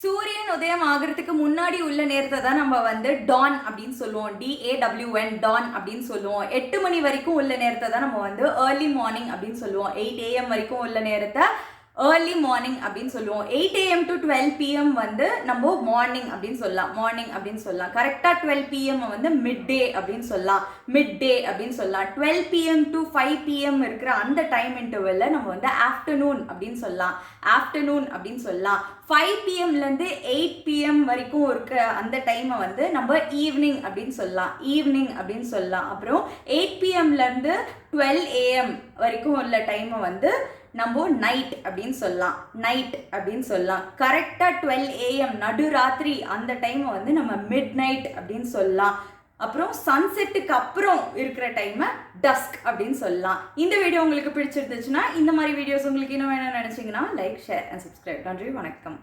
சூரியன் உதயம் ஆகிறதுக்கு முன்னாடி உள்ள நேரத்தை தான் நம்ம வந்து டான் அப்படின்னு சொல்லுவோம். DAWN டான் அப்படின்னு சொல்லுவோம். 8 மணி வரைக்கும் உள்ள நேரத்தை தான் நம்ம வந்து ஏர்லி மார்னிங் அப்படின்னு சொல்லுவோம். 8 AM வரைக்கும் உள்ள நேரத்தை ஏர்லி மார்னிங் அப்படின்னு சொல்லுவோம். 8 AM to 12 PM வந்து நம்ம மார்னிங் அப்படின்னு சொல்லலாம். கரெக்டாக 12 PM வந்து மிட் டே அப்படின்னு சொல்லலாம். 12 PM to 5 PM இருக்கிற அந்த டைம் இன்டர்வெல்ல நம்ம வந்து ஆஃப்டர்நூன் அப்படின்னு சொல்லலாம். 5 PMலேருந்து 8 PM வரைக்கும் இருக்க அந்த டைமை வந்து நம்ம ஈவினிங் அப்படின்னு சொல்லலாம். அப்புறம் 8 PMலேருந்து 12 AM வரைக்கும் உள்ள டைமை வந்து நம்ம நைட் அப்படின்னு சொல்லலாம். கரெக்டாக 12 AM நடுராத்திரி அந்த டைமை வந்து நம்ம மிட் நைட் அப்படின்னு சொல்லலாம். அப்புறம் சன்செட்டுக்கு அப்புறம் இருக்கிற டைமை டஸ்க் அப்படின்னு சொல்லலாம். இந்த வீடியோ உங்களுக்கு பிடிச்சிருந்துச்சுன்னா இந்த மாதிரி வீடியோஸ் உங்களுக்கு இன்னும் வேணும்னு நினச்சிங்கன்னா லைக், ஷேர் அண்ட் சப்ஸ்கிரைப். நன்றி, வணக்கம்.